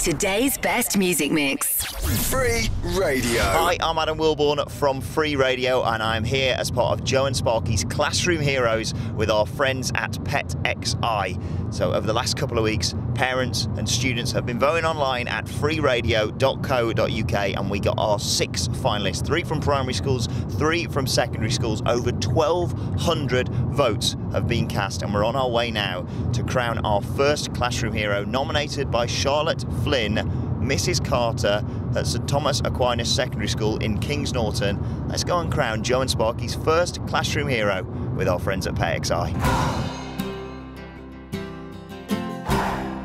Today's best music mix. Free Radio. Hi, I'm Adam Wilbourn from Free Radio, and I'm here as part of Joe and Sparky's Classroom Heroes with our friends at Pet XI. So over the last couple of weeks, parents and students have been voting online at freeradio.co.uk, and we got our 6 finalists, 3 from primary schools, 3 from secondary schools. Over 1,200 votes have been cast, and we're on our way now to crown our first Classroom Hero, nominated by Charlotte Flynn, Mrs. Carter at St Thomas Aquinas Secondary School in Kings Norton. Let's go and crown Joe and Sparky's first Classroom Hero with our friends at Pet XI.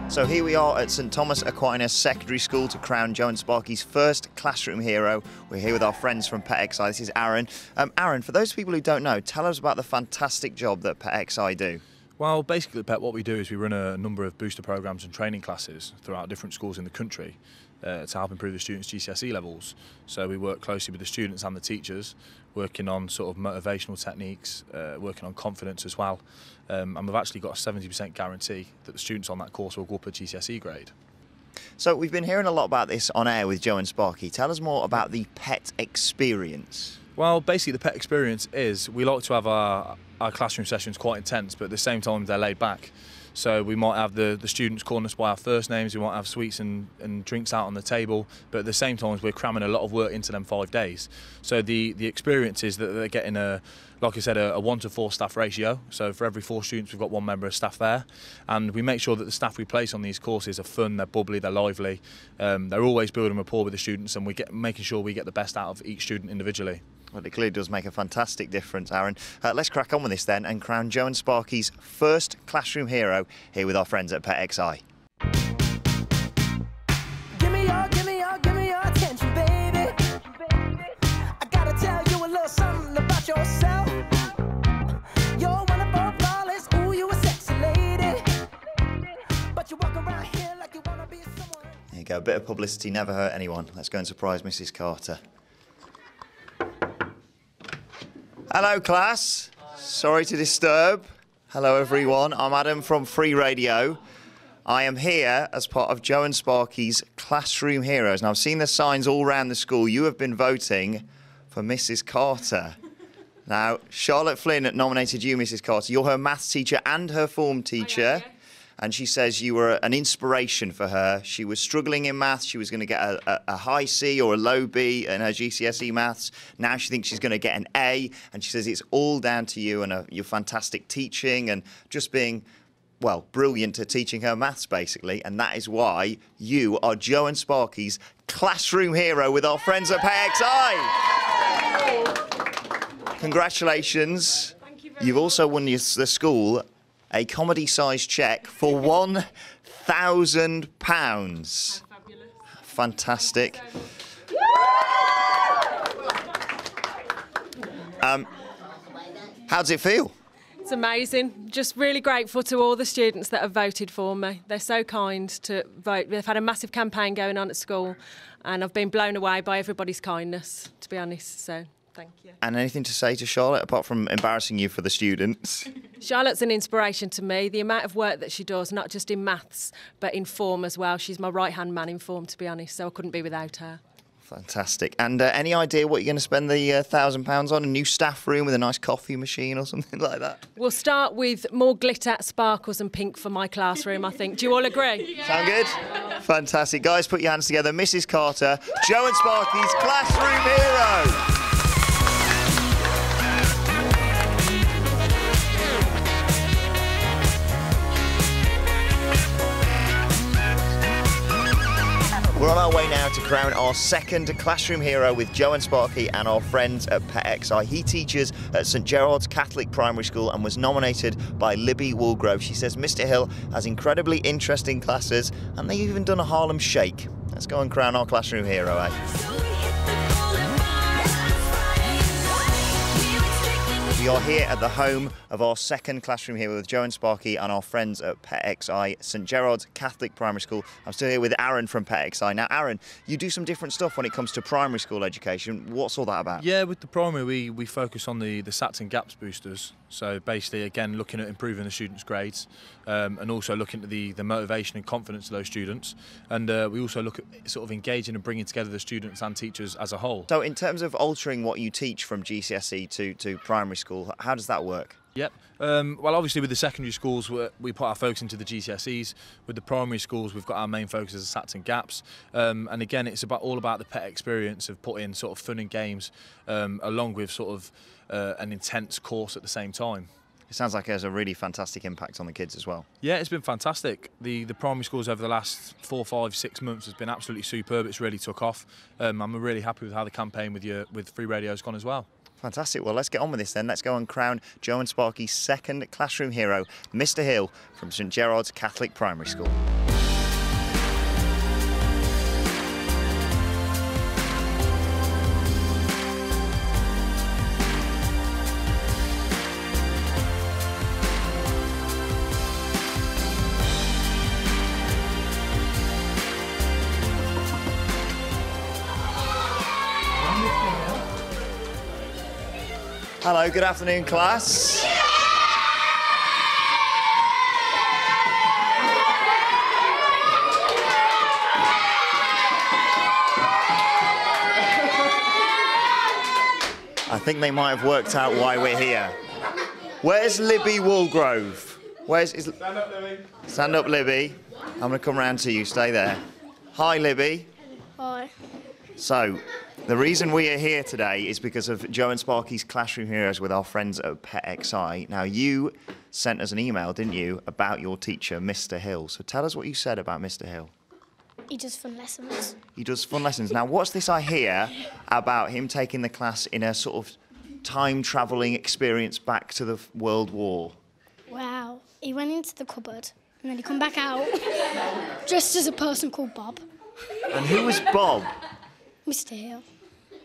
So here we are at St Thomas Aquinas Secondary School to crown Joe and Sparky's first Classroom Hero. We're here with our friends from Pet XI. This is Aaron. Aaron, for those people who don't know, tell us about the fantastic job that Pet XI do. Well, basically, Pet, what we do is we run a number of booster programs and training classes throughout different schools in the country to help improve the students' GCSE levels. So we work closely with the students and the teachers, working on sort of motivational techniques, working on confidence as well. And we've actually got a 70% guarantee that the students on that course will go up a GCSE grade. So we've been hearing a lot about this on air with Joe and Sparky. Tell us more about the Pet experience. Well, basically, the Pet experience is we like to have our classroom sessions quite intense, but at the same time they're laid back. So we might have the students calling us by our first names, we might have sweets and drinks out on the table, but at the same time we're cramming a lot of work into them 5 days. So the experience is that they're getting like I said, a 1-to-4 staff ratio. So for every 4 students, we've got 1 member of staff there. And we make sure that the staff we place on these courses are fun, they're bubbly, they're lively. They're always building rapport with the students, and making sure we get the best out of each student individually. Well, it clearly does make a fantastic difference, Aaron. Let's crack on with this then and crown Joe and Sparky's first Classroom Hero here with our friends at Pet XI. Give me your attention, baby. I gotta tell you a little something about yourself. You're wonderful, flawless, ooh, you a sexy lady. But you walk around here like you wanna be someone. There you go, a bit of publicity never hurt anyone. Let's go and surprise Mrs. Carter. Hello, class. Sorry to disturb. Hello, everyone. I'm Adam from Free Radio. I am here as part of Joe and Sparky's Classroom Heroes. Now, I've seen the signs all around the school. You have been voting for Mrs. Carter. Now, Charlotte Flynn nominated you, Mrs. Carter. You're her maths teacher and her form teacher. And she says you were an inspiration for her. She was struggling in maths. She was going to get a high C or a low B in her GCSE maths. Now she thinks she's going to get an A. And she says it's all down to you and your fantastic teaching and just being, well, brilliant at teaching her maths, basically. And that is why you are Joe and Sparky's Classroom Hero with our friends at Pet XI. Congratulations. Thank you very You've also won the school a comedy-sized cheque for £1,000. Fabulous. Fantastic. How does it feel? It's amazing. Just really grateful to all the students that have voted for me. They're so kind to vote. They've had a massive campaign going on at school, and I've been blown away by everybody's kindness, to be honest, so thank you. And anything to say to Charlotte, apart from embarrassing you for the students? Charlotte's an inspiration to me. The amount of work that she does, not just in maths, but in form as well. She's my right-hand man in form, to be honest, so I couldn't be without her. Fantastic. And any idea what you're going to spend the £1,000 on? A new staff room with a nice coffee machine or something like that? We'll start with more glitter, sparkles and pink for my classroom, I think. Do you all agree? Yeah. Sound good? Fantastic. Guys, put your hands together. Mrs. Carter, Joe and Sparky's Classroom Hero. We're on our way now to crown our second Classroom Hero with Joe and Sparky and our friends at Pet XI. He teaches at St Gerard's Catholic Primary School and was nominated by Libby Woolgrove. She says Mr Hill has incredibly interesting classes and they've even done a Harlem Shake. Let's go and crown our Classroom Hero, eh? We are here at the home of our second Classroom Hero with Joe and Sparky and our friends at Pet XI, St Gerard's Catholic Primary School. I'm still here with Aaron from Pet XI. Now, Aaron, you do some different stuff when it comes to primary school education. What's all that about? Yeah, with the primary, we focus on the SATs and GAPS boosters. So basically, again, looking at improving the students' grades, and also looking at the motivation and confidence of those students. And we also look at sort of engaging and bringing together the students and teachers as a whole. So in terms of altering what you teach from GCSE to primary school, how does that work? Yep. Well, obviously with the secondary schools, we put our focus into the GCSEs. With the primary schools, we've got our main focus as SATs and GAPs. And again, it's all about the pet experience of putting sort of fun and games along with sort of an intense course at the same time. It sounds like it has a really fantastic impact on the kids as well. Yeah, it's been fantastic. The primary schools over the last 4, 5, 6 months has been absolutely superb. It's really took off. I'm really happy with how the campaign with Free Radio has gone as well. Fantastic. Well, let's get on with this then. Let's go and crown Joe and Sparky's second classroom hero, Mr. Hill from St Gerard's Catholic Primary School. Hello, good afternoon, class. I think they might have worked out why we're here. Where's Libby Woolgrove? Stand up, Libby. Stand up, Libby. I'm going to come round to you. Stay there. Hi, Libby. Hi. So, the reason we are here today is because of Joe and Sparky's Classroom Heroes with our friends at Pet XI. Now, you sent us an email, didn't you, about your teacher, Mr. Hill. So tell us what you said about Mr. Hill. He does fun lessons. He does fun lessons. Now, what's this I hear about him taking the class in a sort of time-travelling experience back to the World War? Wow. He went into the cupboard and then he come back out dressed as a person called Bob. And who was Bob? Mr. Hill.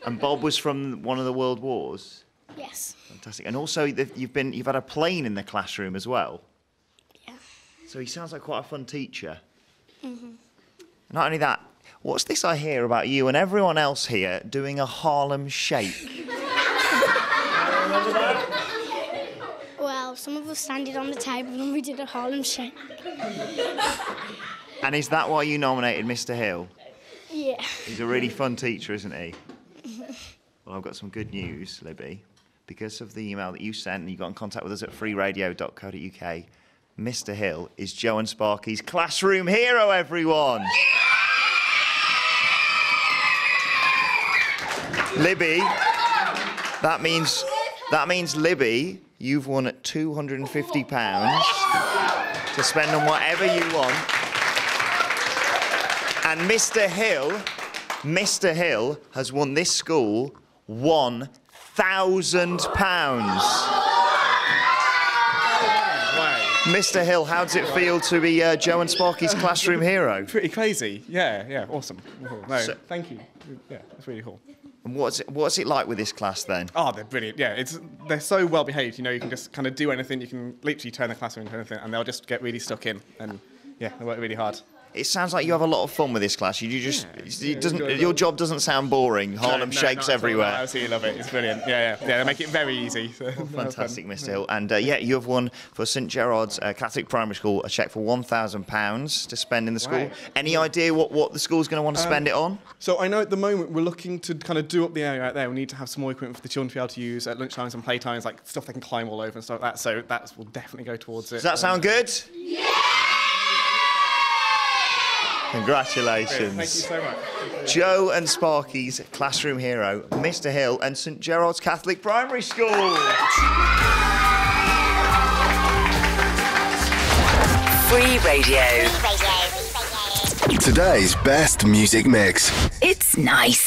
And Bob was from one of the World Wars? Yes. Fantastic. And also, you've had a plane in the classroom as well? Yeah. So he sounds like quite a fun teacher. Mm-hmm. Not only that, what's this I hear about you and everyone else here doing a Harlem Shake? Well, some of us standing on the table and we did a Harlem Shake. And is that why you nominated Mr. Hill? Yeah. He's a really fun teacher, isn't he? Well, I've got some good news, Libby. Because of the email that you sent and you got in contact with us at freeradio.co.uk, Mr. Hill is Joe and Sparky's classroom hero, everyone! Libby, that means Libby, you've won at £250 to spend on whatever you want. And Mr. Hill has won this school £1,000. Mr. Hill, how does it feel to be Joe and Sparky's classroom hero? Pretty crazy. Yeah, awesome. No, thank you. Yeah, it's really cool. And what's it like with this class then? Oh, they're brilliant. Yeah, they're so well behaved. You know, you can just kind of do anything. You can literally turn the classroom into anything, and they'll just get really stuck in. And yeah, they work really hard. It sounds like you have a lot of fun with this class. Your job doesn't sound boring. Harlem Shakes everywhere. I absolutely love it. It's brilliant. Yeah. They make it very easy. So fantastic, Mr. Hill. And you have won for St Gerard's Catholic Primary School a cheque for £1,000 to spend in the school. Right. Any idea what the school's going to want to spend it on? So I know at the moment we're looking to kind of do up the area out there. We need to have some more equipment for the children to be able to use at lunchtimes and playtimes, like stuff they can climb all over and stuff like that. So that will definitely go towards it. Does that sound good? Yeah! Congratulations. Thank you so much. Joe and Sparky's classroom hero, Mr. Hill, and St Gerard's Catholic Primary School. Free Radio. Today's best music mix. It's nice.